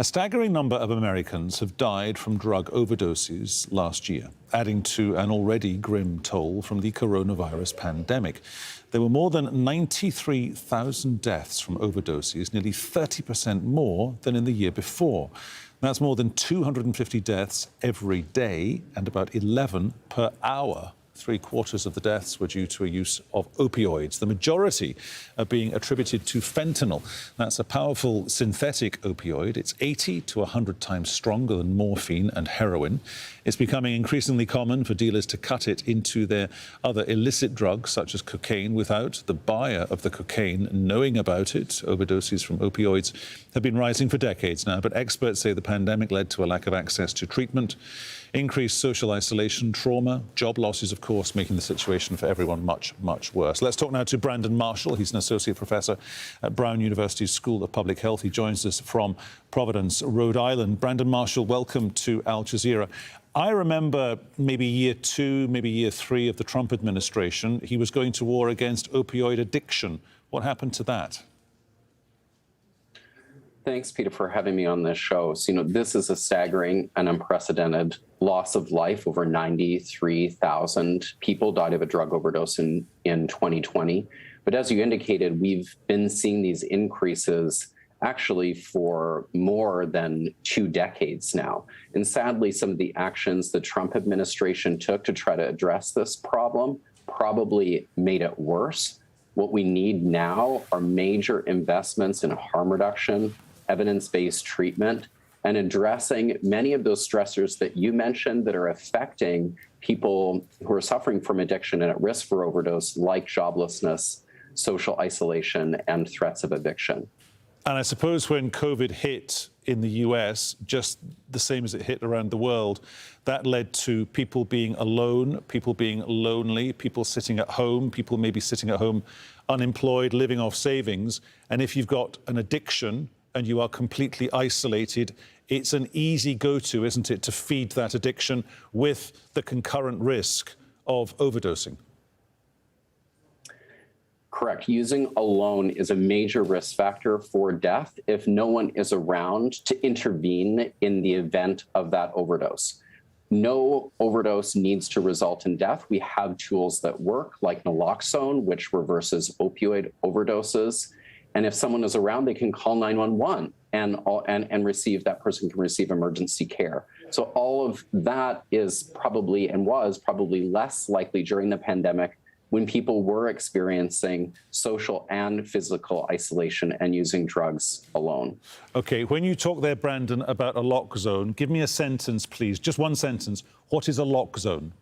A staggering number of Americans have died from drug overdoses last year, adding to an already grim toll from the coronavirus pandemic. There were more than 93,000 deaths from overdoses, nearly 30% more than in the year before. That's more than 250 deaths every day and about 11 per hour. 3/4 of the deaths were due to a use of opioids. The majority are being attributed to fentanyl. That's a powerful synthetic opioid. It's 80 to 100 times stronger than morphine and heroin. It's becoming increasingly common for dealers to cut it into their other illicit drugs, such as cocaine, without the buyer of the cocaine knowing about it. Overdoses from opioids have been rising for decades now, but experts say the pandemic led to a lack of access to treatment, increased social isolation, trauma, job losses, of course, making the situation for everyone much, much worse. Let's talk now to Brandon Marshall. He's an associate professor at Brown University's School of Public Health. He joins us from Providence, Rhode Island. Brandon Marshall, welcome to Al Jazeera. I remember maybe year 2, maybe year 3 of the Trump administration. He was going to war against opioid addiction. What happened to that? Thanks, Peter, for having me on this show. So, this is a staggering and unprecedented loss of life. Over 93,000 people died of a drug overdose in 2020. But as you indicated, we've been seeing these increases actually for more than 2 decades now. And sadly, some of the actions the Trump administration took to try to address this problem probably made it worse. What we need now are major investments in harm reduction, evidence-based treatment, and addressing many of those stressors that you mentioned that are affecting people who are suffering from addiction and at risk for overdose, like joblessness, social isolation, and threats of eviction. And I suppose when COVID hit in the US, just the same as it hit around the world, that led to people being alone, people being lonely, people sitting at home, people maybe sitting at home unemployed, living off savings. And if you've got an addiction and you are completely isolated, it's an easy go-to, isn't it, to feed that addiction with the concurrent risk of overdosing? Correct. Using alone is a major risk factor for death if no one is around to intervene in the event of that overdose. No overdose needs to result in death. We have tools that work, like naloxone, which reverses opioid overdoses. And if someone is around, they can call 911 and receive, that person can receive emergency care. So all of that is probably and was probably less likely during the pandemic when people were experiencing social and physical isolation and using drugs alone. OK, when you talk there, Brandon, about a lock zone, give me a sentence, please, just one sentence. What is a lock zone?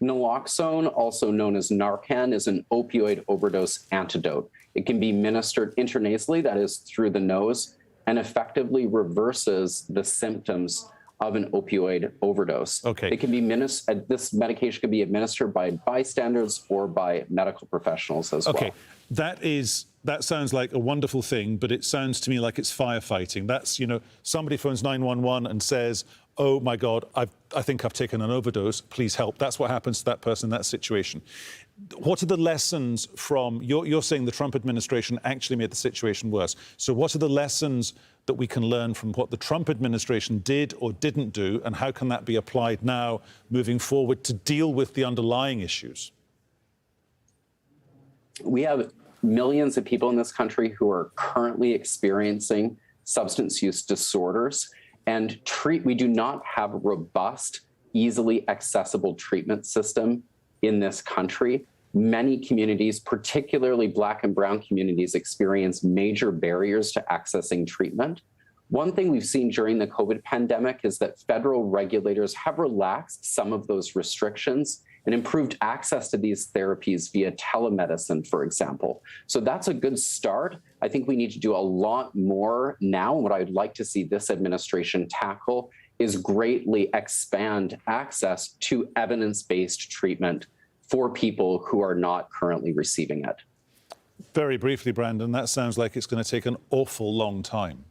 Naloxone, also known as Narcan, is an opioid overdose antidote. It can be administered intranasally, that is through the nose, and effectively reverses the symptoms of an opioid overdose. Okay. It can be this medication can be administered by bystanders or by medical professionals as well. Okay, that sounds like a wonderful thing, but it sounds to me like it's firefighting. That's, somebody phones 911 and says, oh my God, I think I've taken an overdose, please help. That's what happens to that person in that situation. What are the lessons from, you're saying the Trump administration actually made the situation worse. So what are the lessons that we can learn from what the Trump administration did or didn't do, and how can that be applied now moving forward to deal with the underlying issues? We have millions of people in this country who are currently experiencing substance use disorders, and we do not have a robust, easily accessible treatment system in this country. Many communities, particularly Black and Brown communities, experience major barriers to accessing treatment. One thing we've seen during the COVID pandemic is that federal regulators have relaxed some of those restrictions and improved access to these therapies via telemedicine, for example. So that's a good start. I think we need to do a lot more now. And what I'd like to see this administration tackle is greatly expand access to evidence-based treatment for people who are not currently receiving it. Very briefly, Brandon, that sounds like it's going to take an awful long time.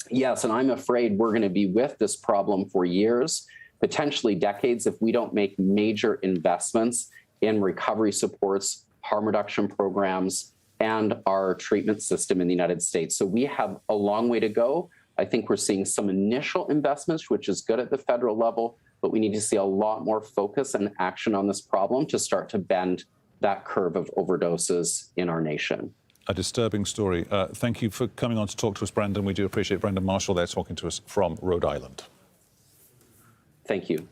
Yes, and I'm afraid we're going to be with this problem for years, potentially decades, if we don't make major investments in recovery supports, harm reduction programs, and our treatment system in the United States. So we have a long way to go. I think we're seeing some initial investments, which is good at the federal level, but we need to see a lot more focus and action on this problem to start to bend that curve of overdoses in our nation. A disturbing story. Thank you for coming on to talk to us, Brandon. We do appreciate Brandon Marshall there talking to us from Rhode Island. Thank you.